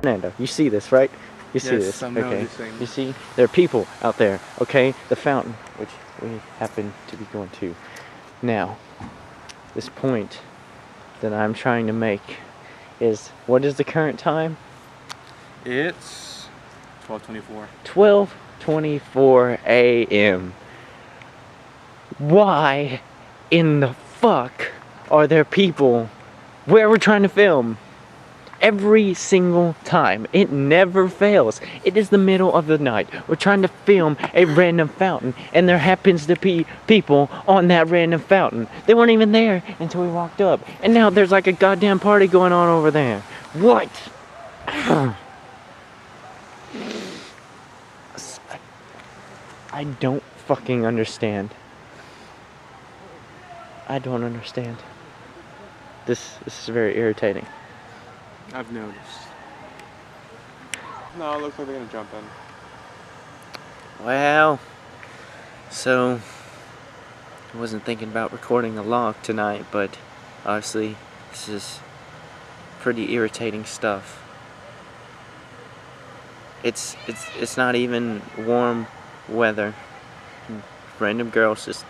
Fernando, you see this, right? You see Yes, this, I'm okay? noticing. You see, there are people out there, okay? The fountain, which we happen to be going to. Now, this point that I'm trying to make is, what is the current time? It's 12:24. 12:24 a.m. Why in the fuck are there people where we're trying to film? Every single time. It never fails. It is the middle of the night. We're trying to film a random fountain, and there happens to be people on that random fountain. They weren't even there until we walked up. And now there's like a goddamn party going on over there. What? I don't fucking understand. I don't understand. This is very irritating. I've noticed. No, it looks like they're gonna jump in. Well, so I wasn't thinking about recording a vlog tonight, but honestly, this is pretty irritating stuff. It's not even warm weather. Random girls just,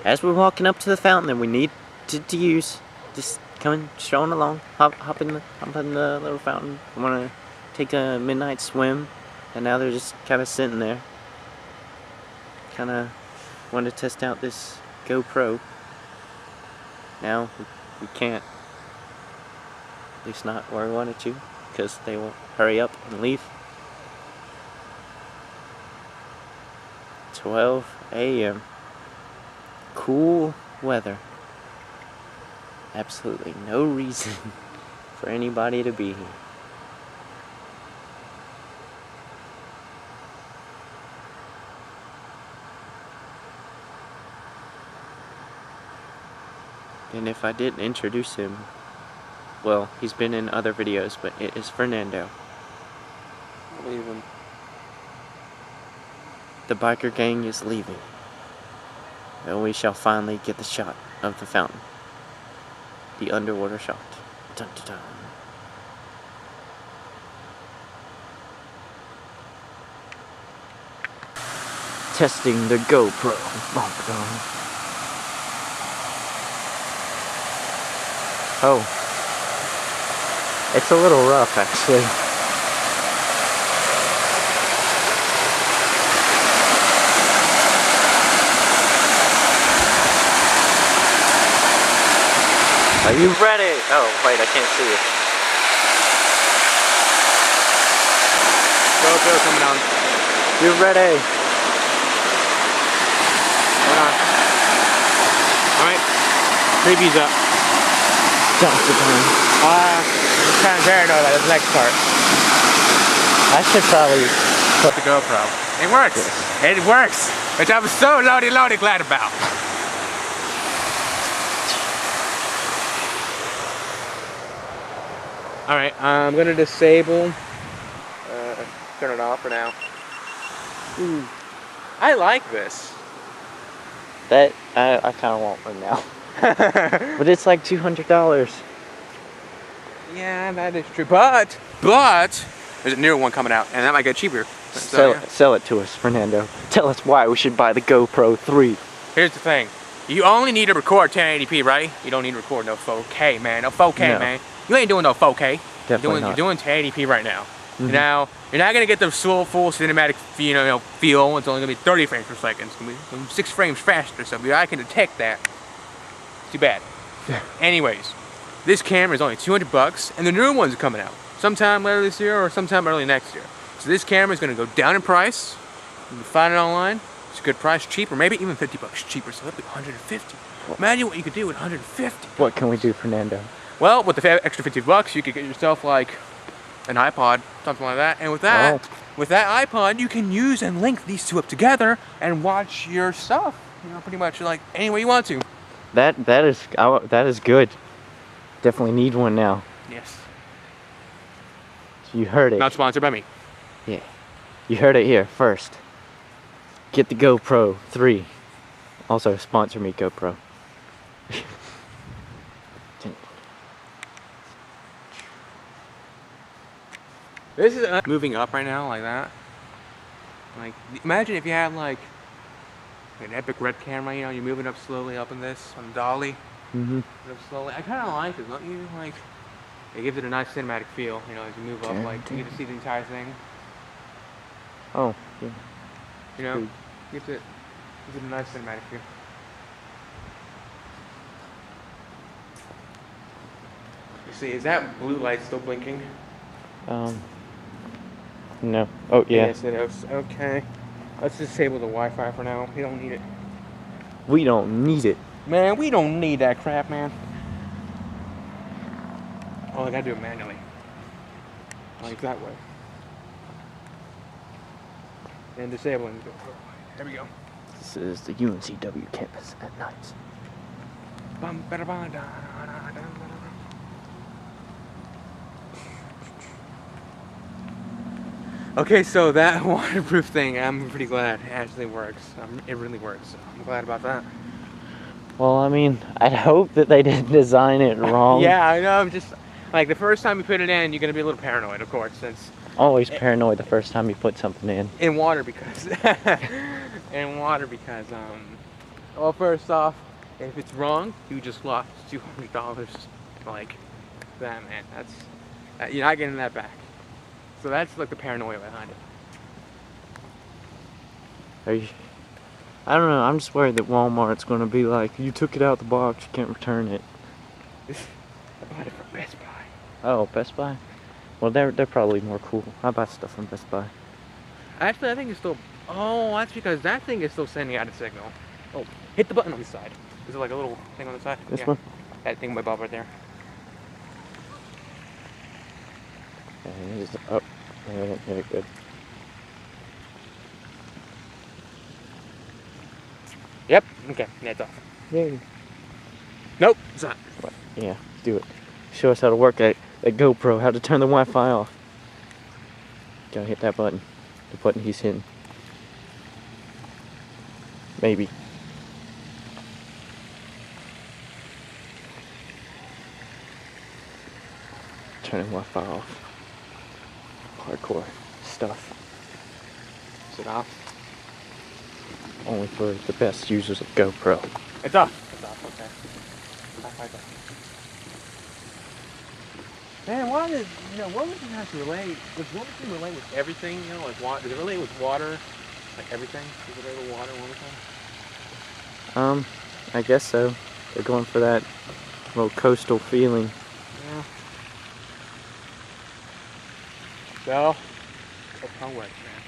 as we're walking up to the fountain that we need to use, just coming, strolling along, hop in the little fountain. I want to take a midnight swim, and now they're just kind of sitting there. Kind of want to test out this GoPro. Now we can't, at least not where we wanted to, because they won't hurry up and leave. 12 a.m. Cool weather. Absolutely no reason for anybody to be here. And if I didn't introduce him, well, he's been in other videos, but it is Fernando. Leave him. The biker gang is leaving. And we shall finally get the shot of the fountain. The underwater shot. Dun, dun, dun. Testing the GoPro. Oh. It's a little rough, actually. Are you ready? Oh, wait, I can't see you. GoPro coming on. You ready? Hold on. Alright. Preview's up. Jump the time. I'm kind of paranoid about this next part. I should probably Put the GoPro. It works. It works. Which I'm so loaded glad about. Alright, I'm gonna disable, turn it off for now. Ooh, I like this. That, I kind of want one now. But it's like $200. Yeah, that is true. But, there's a newer one coming out, and that might get cheaper. So, yeah. Sell it to us, Fernando. Tell us why we should buy the GoPro 3. Here's the thing. You only need to record 1080p, right? You don't need to record no 4K, man. No 4K, No. man. You ain't doing no 4K. Definitely not. You're doing 1080p right now. Now, you're not gonna get the full cinematic, feel. It's only gonna be 30 frames per second. It's gonna be 6 frames faster, so I can detect that. Too bad. Anyways, this camera is only $200, and the new ones are coming out sometime later this year or sometime early next year. So this camera is gonna go down in price. You can find it online. It's a good price, cheaper, maybe even $50 cheaper. So that'll be $150. Imagine what you could do with $150. What can we do, Fernando? Well, with the extra $50, you could get yourself like an iPod, something like that. And with that, with that iPod, you can use and link these two up together and watch your stuff. Pretty much like any way you want to. That is good. Definitely need one now. Yes. So you heard it. Not sponsored by me. Yeah. You heard it here first. Get the GoPro 3. Also sponsor me, GoPro. This is moving up right now like that. Like, imagine if you had like an epic red camera, you know, you're moving up slowly up in this on dolly. Up slowly. I kind of like it, don't you? Like, it gives it a nice cinematic feel, you know, as you move up. Like, you get to see the entire thing. Oh, yeah. You know, gives it a nice cinematic feel. You see, is that blue light still blinking? No. Oh, yeah. Yes, it is. Okay. Let's disable the Wi-Fi for now. We don't need it. We don't need it. Man, we don't need that crap, man. Oh, I gotta do it manually. Like that way. And disabling the GoPro. There we go. This is the UNCW campus at night. Bum, ba, da, ba, da, da, da, da. Okay, so that waterproof thing, I'm pretty glad it actually works. It really works. I'm glad about that. Well, I mean, I'd hope that they didn't design it wrong. Yeah, I know. I'm just like the first time you put it in, you're gonna be a little paranoid, of course, since Always paranoid the first time you put something in water because well, first off, if it's wrong, you just lost $200. Like that, man. That's you're not getting that back. So that's like the paranoia behind it. Are you? I don't know. I'm just worried that Walmart's going to be like, you took it out the box, you can't return it. I bought it from Best Buy. Oh, Best Buy? Well, they're probably more cool. I buy stuff from Best Buy. Actually, I think it's still. Oh, that's because that thing is still sending out a signal. Oh, hit the button on the side. Is it like a little thing on the side? This one? That thing above right there. And it is up. I didn't hit it good. Yep. Okay. That's off. Yay. Nope. It's not. What? Yeah, do it. Show us how to work at GoPro, how to turn the Wi-Fi off. Gotta hit that button. The button he's hitting. Maybe. Turning Wi-Fi off. Hardcore stuff. Is it off? Only for the best users of GoPro. It's off. It's off. Okay. Man, what would you have to relate? Does one thing relate with everything? You know, like water. Does it relate with water? Like everything? Does it relate with water and everything? I guess so. They're going for that little coastal feeling. Yeah. So, that's how it works, man.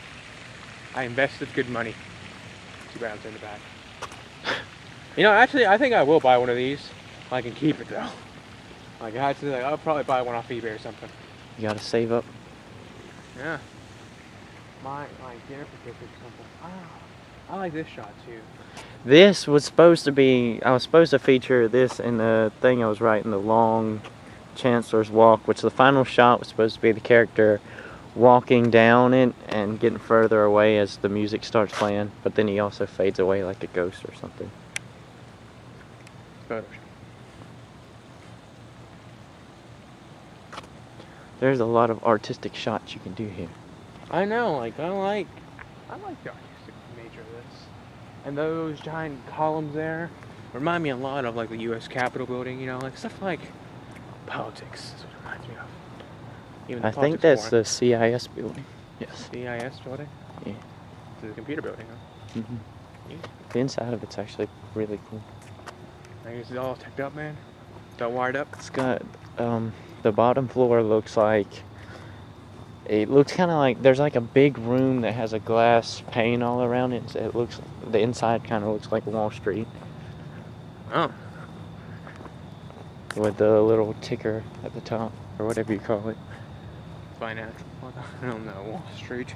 I invested good money. Too bad it's in the back. You know, actually, I think I will buy one of these. I can keep it though. Like, I'll probably buy one off eBay or something. You gotta save up. Yeah. My dinner particular or something. I like this shot too. This was supposed to be, I was supposed to feature this in the thing I was writing, the long Chancellor's Walk, which the final shot was supposed to be the character walking down it and getting further away as the music starts playing, but then he also fades away like a ghost or something. There's a lot of artistic shots you can do here. I know, like I like the artistic nature of this. And those giant columns there remind me a lot of like the US Capitol building, you know, like stuff like politics is what it reminds me of. Even I think that's the CIS building. Yes. CIS building? Yeah. It's a computer building, huh? Mm-hmm. Yeah. The inside of it's actually really cool. I guess it's all teched up, man. It's all wired up. It's got, the bottom floor looks like, it looks kind of like, there's like a big room that has a glass pane all around it. So it looks, the inside kind of looks like Wall Street. Oh. With the little ticker at the top, or whatever you call it. Financial. I don't know, Wall Street.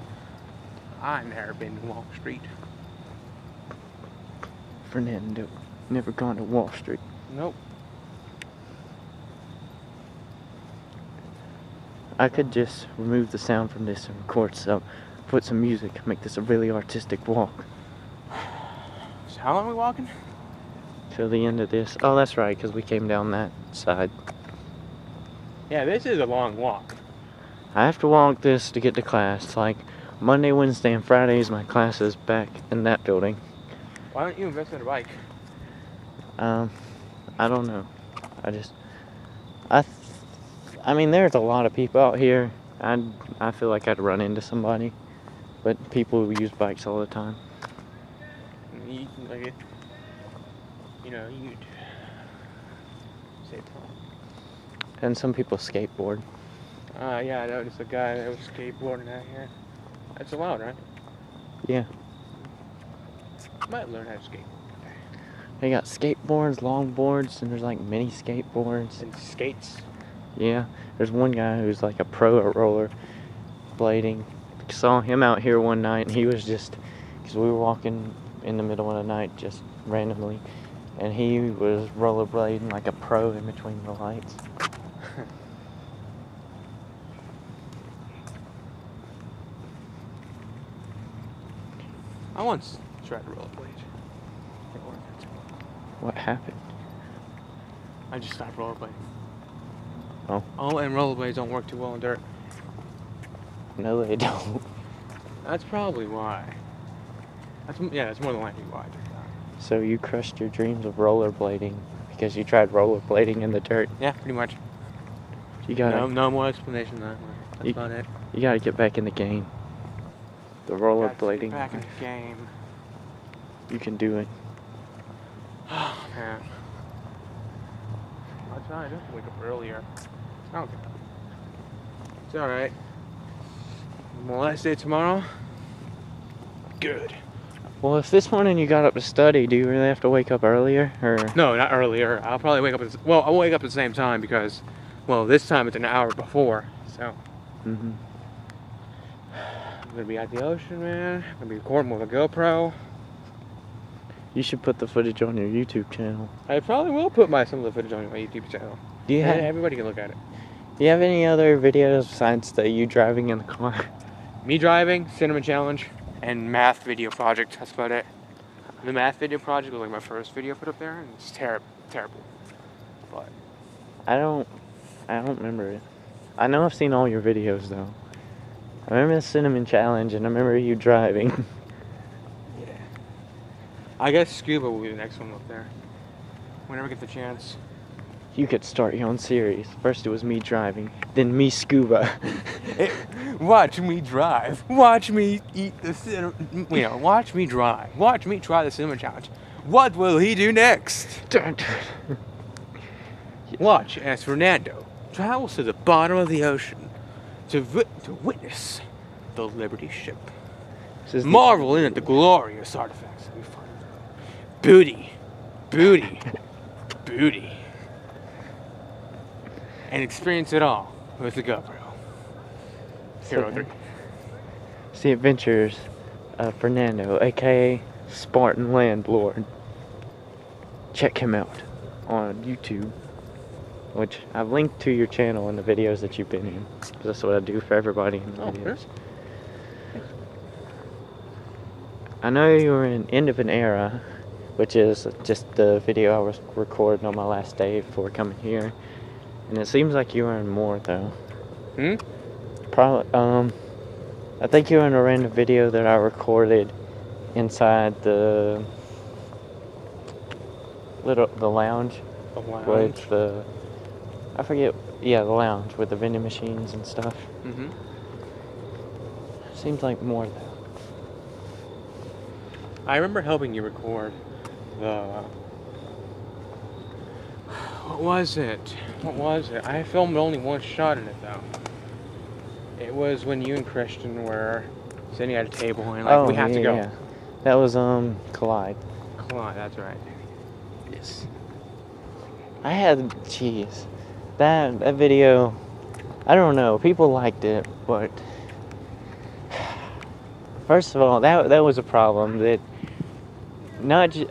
I've never been to Wall Street. Fernando, never gone to Wall Street. Nope. I could just remove the sound from this and record some, put some music, make this a really artistic walk. So how long are we walking? Till the end of this. Oh, that's right, because we came down that side. Yeah, this is a long walk. I have to walk this to get to class. Like Monday, Wednesday, and Fridays, my class is back in that building. Why don't you invest in a bike? I don't know. I mean, there's a lot of people out here. I feel like I'd run into somebody, but people use bikes all the time. You'd say And some people skateboard. yeah, I noticed a guy that was skateboarding out here. That's allowed, right? Yeah. Might learn how to skate. They got skateboards, longboards, and there's like mini skateboards. And skates. Yeah. There's one guy who's like a pro at roller blading. Saw him out here one night, and he was just, because we were walking in the middle of the night just randomly, and he was rollerblading like a pro in between the lights. I once tried to rollerblade. What happened? I just stopped rollerblading. Oh. Oh, and rollerblades don't work too well in dirt. No, they don't. That's probably why. That's more than likely why I did that. So you crushed your dreams of rollerblading because you tried rollerblading in the dirt. Yeah, pretty much. You gotta. No more explanation than that. That's about it. You gotta get back in the game. The rollerblading. Back in the game. You can do it. Oh man. I tried to wake up earlier. I don't care. It's alright. My last day tomorrow. Good. Well, if this morning you got up to study, do you really have to wake up earlier, or? No, not earlier. I'll probably wake up I'll wake up at the same time because, well, this time it's an hour before, so. Mm-hmm. I'm gonna be at the ocean, man. I'm gonna be recording with a GoPro. You should put the footage on your YouTube channel. I probably will put some of the footage on my YouTube channel. Do you have? Everybody can look at it. Do you have any other videos besides you driving in the car? Me driving, cinnamon challenge, and math video project. That's about it. The math video project was like my first video put up there, and it's terrible. But I don't remember it. I know I've seen all your videos though. I remember the cinnamon challenge, and I remember you driving. yeah, I guess scuba will be the next one up there. Whenever I get the chance. You could start your own series. First it was me driving, then me scuba. Watch me drive. Watch me eat the cinnamon. Watch me drive. Watch me try the cinnamon challenge. What will he do next? Watch as Fernando travels to the bottom of the ocean to witness the Liberty ship. Marveling at the glorious artifacts that we find. Booty. And experience it all with the GoPro Hero 3. It's the adventures of Fernando, aka Spartan Landlord. Check him out on YouTube, which I've linked to your channel in the videos that you've been in. That's what I do for everybody in the videos. I know you were in End of an Era, which is just the video I was recording on my last day before coming here. And it seems like you were in more though. Probably. I think you were in a random video that I recorded inside the lounge. The lounge. With the, I forget. Yeah, the lounge with the vending machines and stuff. Seems like more though. I remember helping you record the. What was it? I filmed only one shot in it though. It was when you and Christian were sitting at a table and we have to go. Yeah. That was Collide. Collide, that's right. Yes. I had that video. I don't know. People liked it, but first of all, that was a problem. That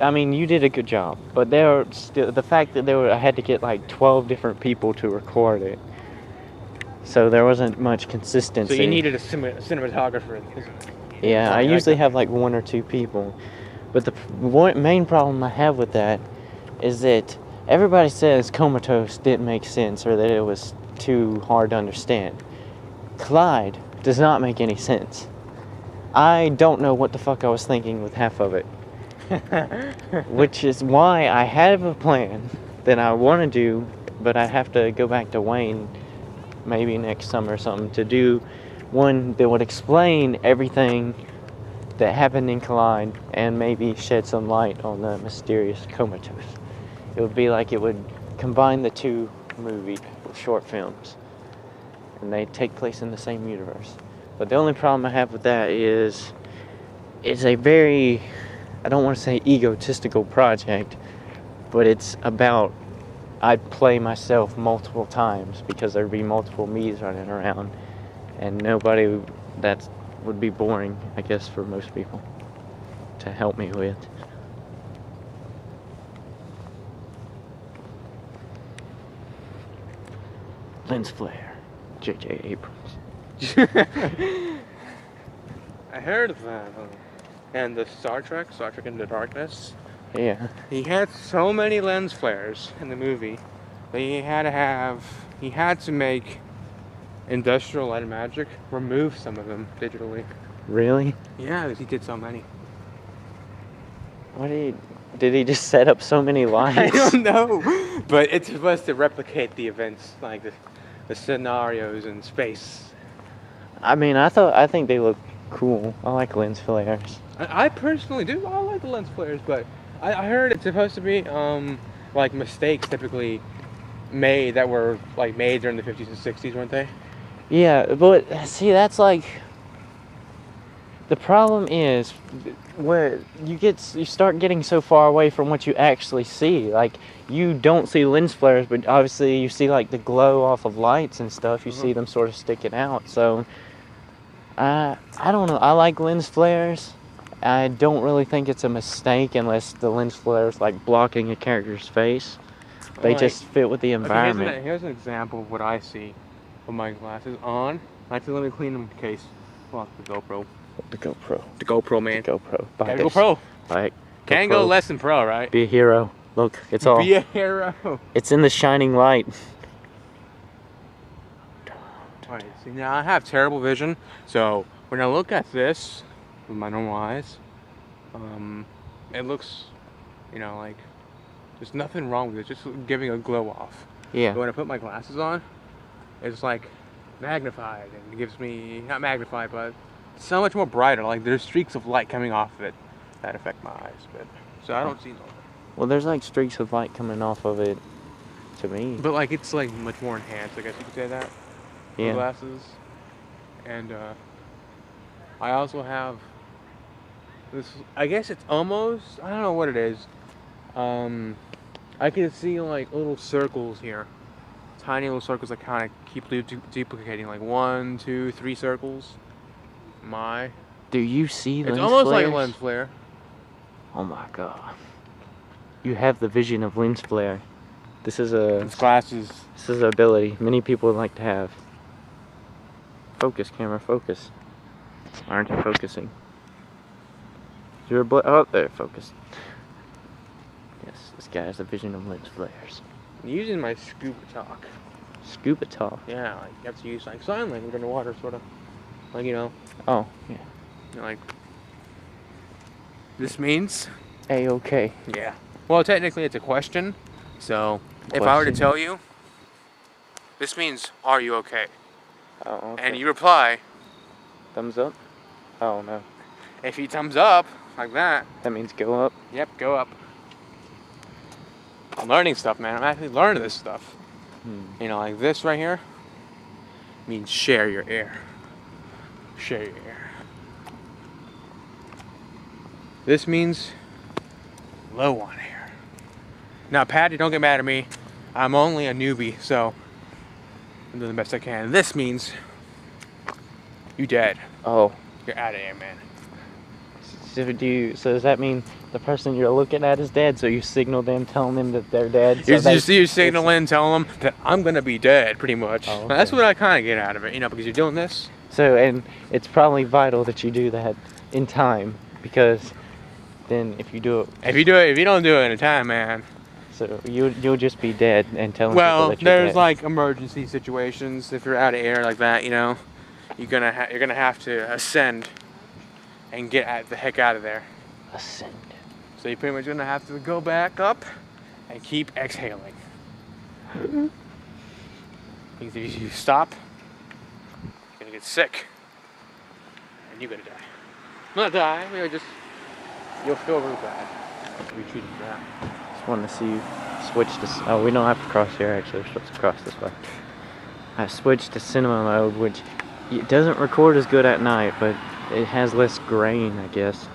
I mean, you did a good job, but there were still the fact that I had to get like 12 different people to record it, so there wasn't much consistency. So you needed a cinematographer. Yeah, I usually have like 1 or 2 people, but the main problem I have with that is that everybody says Comatose didn't make sense or that it was too hard to understand. collide does not make any sense. I don't know what the fuck I was thinking with half of it. Which is why I have a plan that I want to do, but I have to go back to Wayne maybe next summer or something to do one that would explain everything that happened in Collide and maybe shed some light on the mysterious comatose. It would be like it would combine the two movie short films, and they take place in the same universe. But the only problem I have with that is it's a very, I don't want to say egotistical project, but it's about I'd play myself multiple times because there'd be multiple me's running around, and nobody that would be boring, I guess, for most people to help me with. Lens flare, J.J. Abrams. I heard of that. And the Star Trek Into Darkness. Yeah. He had so many lens flares in the movie that he had to make Industrial Light and Magic remove some of them digitally. Really? Yeah, because he did so many. Did he just set up so many lights? I don't know, but it's supposed to replicate the events, like the scenarios in space. I mean, I think they look cool. I like lens flares. I personally do. I like the lens flares, but I heard it's supposed to be like mistakes typically made that were like made during the 50s and 60s, weren't they? Yeah, but see, that's like the problem is where you start getting so far away from what you actually see. Like, you don't see lens flares, but obviously you see like the glow off of lights and stuff. You see them sort of sticking out. So I don't know. I like lens flares. I don't really think it's a mistake unless the lens flare is like blocking a character's face. They just fit with the environment. Okay, here's an example of what I see with my glasses on. Actually, let me clean them in case. Well, the GoPro. The GoPro. The GoPro, man. The GoPro. Gotta go pro. Like, Can't go less than pro, right? Be a hero. Look, it's all. Be a hero. It's in the shining light. Alright, see, now I have terrible vision, so when I look at this with my normal eyes, it looks, like there's nothing wrong with it, just giving a glow off. Yeah. But when I put my glasses on, it's like magnified, and it gives me, not magnified, but so much more brighter. Like, there's streaks of light coming off of it that affect my eyes, but so I don't see no. Well, there's like streaks of light coming off of it to me. But like, it's like much more enhanced, I guess you could say that. Yeah. Glasses. And I also have this, I guess it's almost, I don't know what it is. I can see like little circles here. Tiny little circles that kind of keep duplicating, like 1, 2, 3 circles. Do you see lens It's almost flares? like a lens flare. Oh my god. You have the vision of lens flare. This is It's glasses. This is an ability many people would like to have. Focus, camera, focus. Why aren't you focusing? Oh, there, focus. Yes, this guy has a vision of lens flares. I'm using my scuba talk. Scuba talk? Yeah, like you have to use like sign language underwater, sort of. Like, Oh, yeah. Like, this means? A-okay. Yeah. Well, technically it's a question, so if I were to tell you, this means, are you okay? Oh, okay. And you reply, thumbs up? Oh, no. if you thumbs up, like that. That means go up? Yep, go up. I'm learning stuff, man. I'm actually learning this stuff. Like this right here means share your air. Share your air. This means low on air. Now, Patty, don't get mad at me. I'm only a newbie, so I'm doing the best I can. This means you dead. Oh. You're out of air, man. So does that mean the person you're looking at is dead, so you signal them, telling them that they're dead? You're signaling, telling them that I'm gonna be dead, pretty much. Oh, okay. That's what I kind of get out of it, because you're doing this. So, and it's probably vital that you do that in time, because then if you do it... If you don't do it in time, man. So you'll just be dead and telling people Well, that you're dead. there's like emergency situations if you're out of air like that, you're gonna have to ascend and get the heck out of there. Ascend. So you're pretty much gonna have to go back up and keep exhaling. Because if you stop, you're gonna get sick and you're gonna die. Not die, you'll feel really bad. We treated for that. Just wanted to see you switch to. Oh, we don't have to cross here. Actually, we're supposed to cross this way. I switched to cinema mode, which it doesn't record as good at night, but it has less grain, I guess,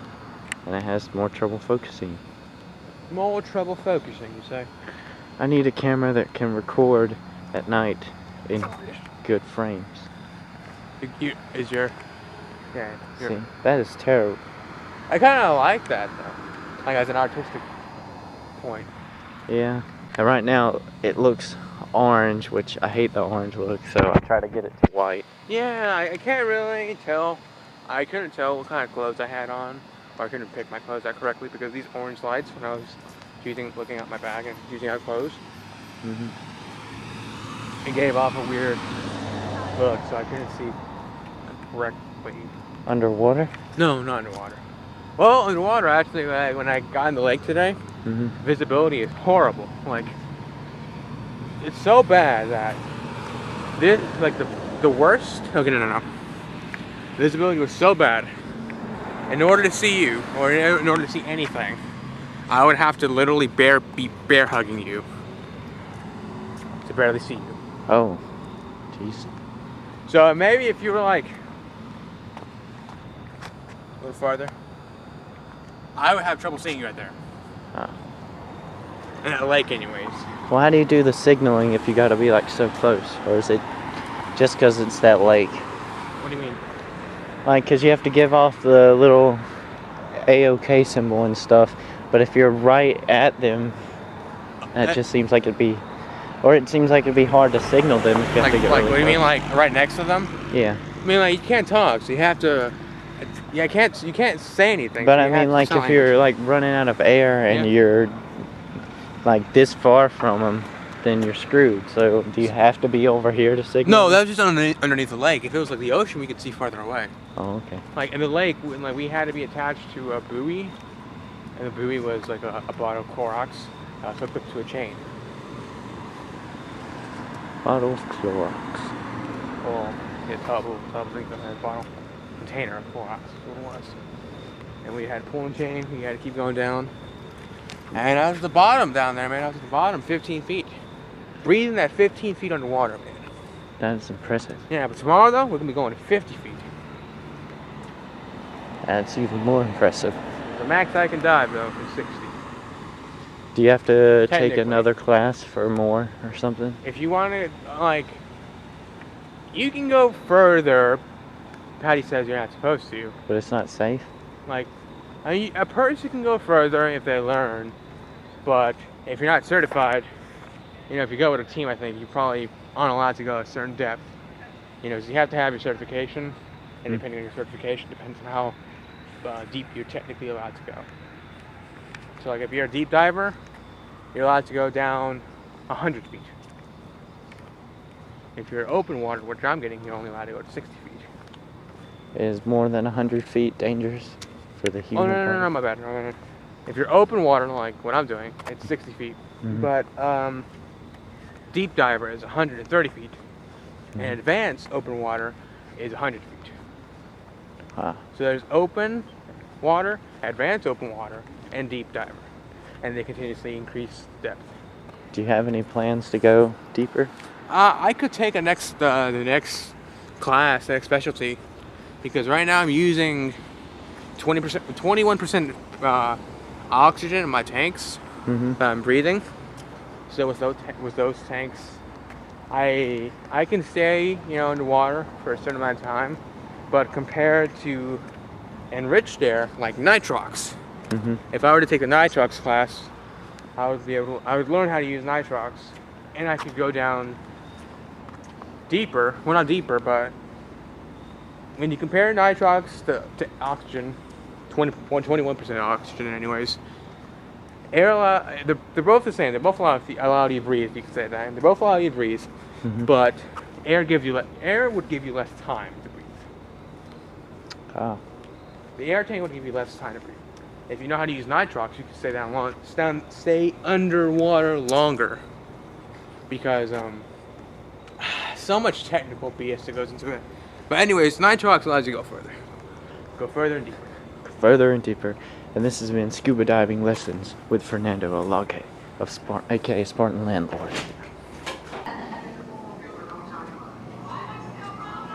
and it has more trouble focusing. More trouble focusing, you say? I need a camera that can record at night in good frames. Yeah. See, that is terrible. I kind of like that though, like as an artistic point. Yeah. And right now it looks orange, which I hate the orange look, so I try to get it to white. Yeah, I can't really tell. I couldn't tell what kind of clothes I had on, or I couldn't pick my clothes out correctly because these orange lights, when I was looking at my bag and using out clothes, it gave off a weird look, so I couldn't see correctly. Underwater? No, not underwater. Well, underwater actually, when I got in the lake today, visibility is horrible. Like, it's so bad that this, like the worst. Okay, no. Visibility was so bad. In order to see you, or in order to see anything, I would have to literally be bear hugging you to barely see you. Oh, jeez. So maybe if you were like a little farther, I would have trouble seeing you right there. Oh. In a lake, anyways. Well, how do you do the signaling if you gotta be like so close? Or is it just because it's that lake? What do you mean? Like, because you have to give off the little A-OK symbol and stuff, but if you're right at them, that just seems like it'd be, or it seems like it'd be hard to signal them if you have to get really what do you close. mean, like right next to them? Yeah. I mean, like, you can't talk, so you have to. Yeah, you can't say anything. But so I mean, like, if you're like running out of air and you're like this far from them, then you're screwed. So do you have to be over here to signal? No, that was just underneath the lake. If it was like the ocean, we could see farther away. Oh, okay. Like in the lake, like we had to be attached to a buoy, and the buoy was like a bottle of Clorox, hooked up to a chain. Bottle of Clorox. Well, yeah, tub thing that had a bottle container of Clorox. That's what it was. And we had a pulling chain. We had to keep going down. And I was at the bottom down there, man. I was at the bottom, 15 feet. Breathing at 15 feet underwater, man. That's impressive. Yeah, but tomorrow, though, we're going to be going to 50 feet. That's even more impressive. The max I can dive, though, is 60. Do you have to take Technically. another class for more or something? If you want to, like, you can go further. Patty says you're not supposed to. But it's not safe? Like, I mean, a person can go further if they learn. But if you're not certified, you know, if you go with a team, I think you probably aren't allowed to go a certain depth. You know, so you have to have your certification, and depending on your certification, depends on how deep you're technically allowed to go. So, like, if you're a deep diver, you're allowed to go down 100 feet. If you're open water, which I'm getting, you're only allowed to go to 60 feet. Is more than 100 feet dangerous for the human Oh, no, my bad. No. If you're open water, like what I'm doing, it's 60 feet. But deep diver is 130 feet. And advanced open water is 100 feet. Wow. So there's open water, advanced open water, and deep diver. And they continuously increase depth. Do you have any plans to go deeper? I could take the next class, the next specialty, because right now I'm using 21% oxygen in my tanks that I'm breathing. So with those tanks, I can stay, you know, underwater for a certain amount of time, but compared to enriched air like nitrox, if I were to take the nitrox class, I would learn how to use nitrox, and I could go down deeper. Well, not deeper, but when you compare nitrox to oxygen, 21% oxygen anyways, they're both the same. They both allow you to breathe, you can say that. They both allow you to breathe, but air would give you less time to breathe. Oh. The air tank would give you less time to breathe. If you know how to use nitrox, you can stay underwater longer. Because so much technical BS that goes into it. But anyways, nitrox allows you to go further. Go further and deeper. Further and deeper. And this has been Scuba Diving Lessons with Fernando Alage of aka Spartan Landlord.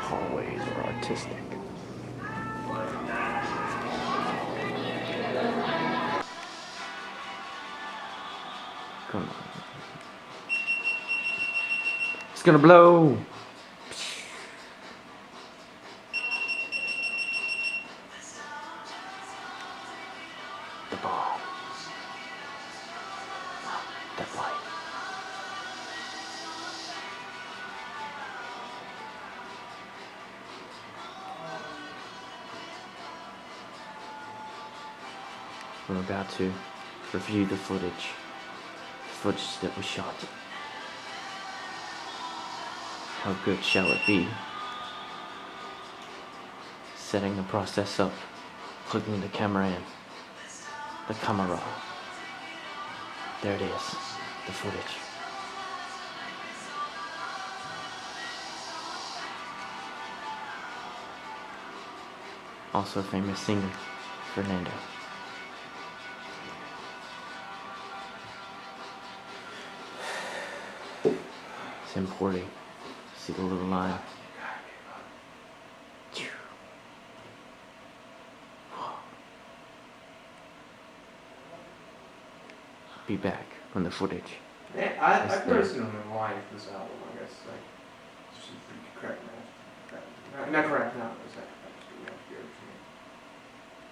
Hallways are artistic. Come on. It's gonna blow! The ball. That light. I'm about to review the footage that we shot. How good shall it be? Setting the process up, plugging the camera in. The camera. There it is, the footage. Also a famous singer, Fernando. It's importing. See the little line? Be back on the footage. Yeah, I've personally liked this album, I guess. Like, it's just correct now. Not correct now, but it's like,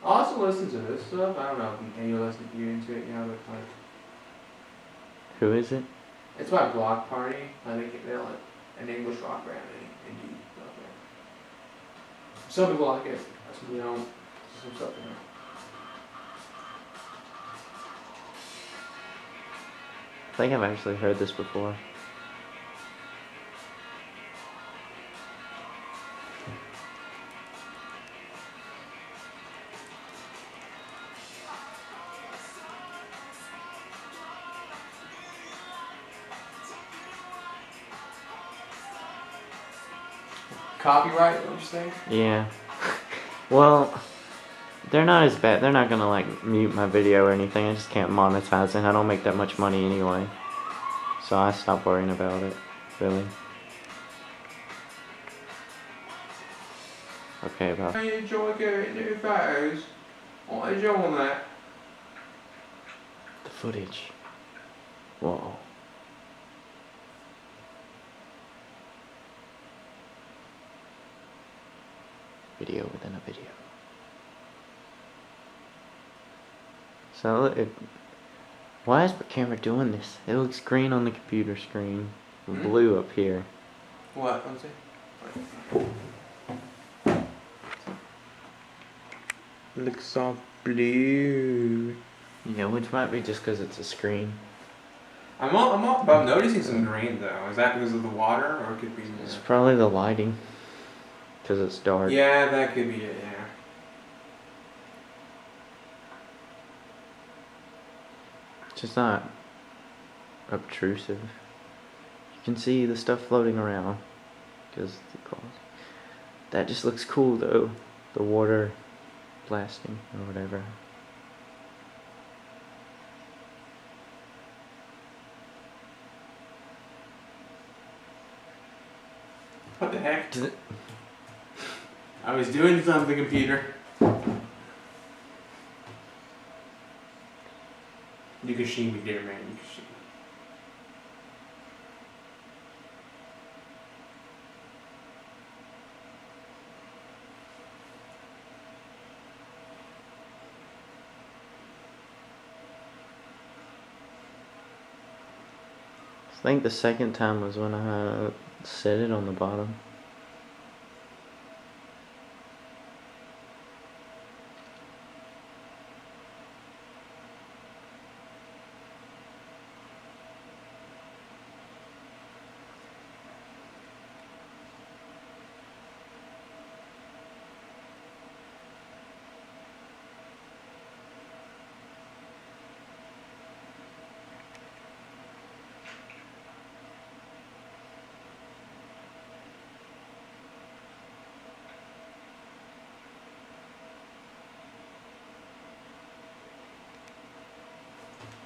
I also listen to this stuff. I don't know if you listen to you into it, you know, but like. Who is it? It's by Block Party. I think they're like an English rock band, indie rock band. Some people like it. Some people don't. Some stuff, you know. I think I've actually heard this before. Copyright, what you think? Yeah. Well, they're not as bad. They're not gonna like mute my video or anything. I just can't monetize it. I don't make that much money anyway. So I stopped worrying about it, really. Okay, about. I enjoy getting new photos. What is you on that? The footage. Whoa. Video within a video. So why is the camera doing this? It looks green on the computer screen, blue up here. What? Let me see. Looks all blue. Yeah, which might be just because it's a screen. I'm noticing some green though. Is that because of the water, or it could be? It's probably the lighting, because it's dark. Yeah, that could be it. Yeah. It's just not obtrusive. You can see the stuff floating around because the clouds. That just looks cool though. The water blasting or whatever. What the heck? I was doing something, computer. You can see me there, man. You can see me. I think the second time was when I set it on the bottom.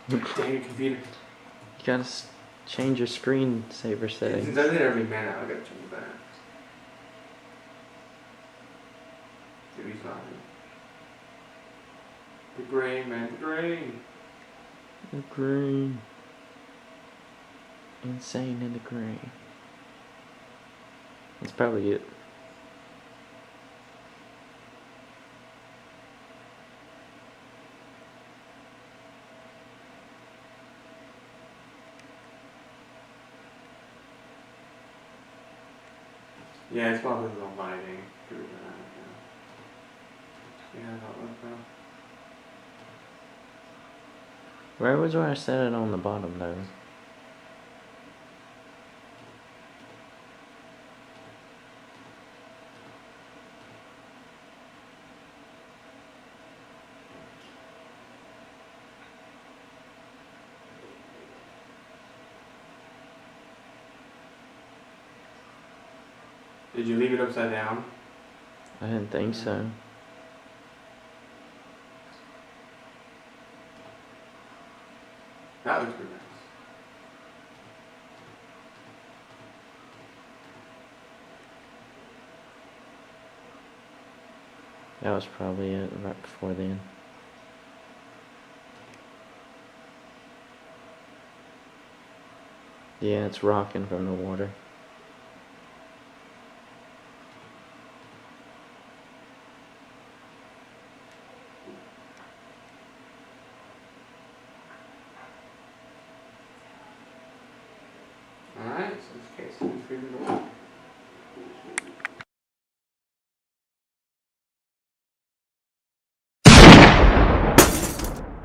Dang it, computer. You gotta change your screensaver settings. It doesn't every minute. I gotta change that. Dude, he's not. The grain, man, the grain. The grain. Insane in the grain. That's probably it. Yeah, it's probably the lighting. Yeah, that looks well. Where was where I set it on the bottom though? Did you leave it upside down? I didn't think so. That looks pretty nice. That was probably it right before then. Yeah, it's rocking from the water.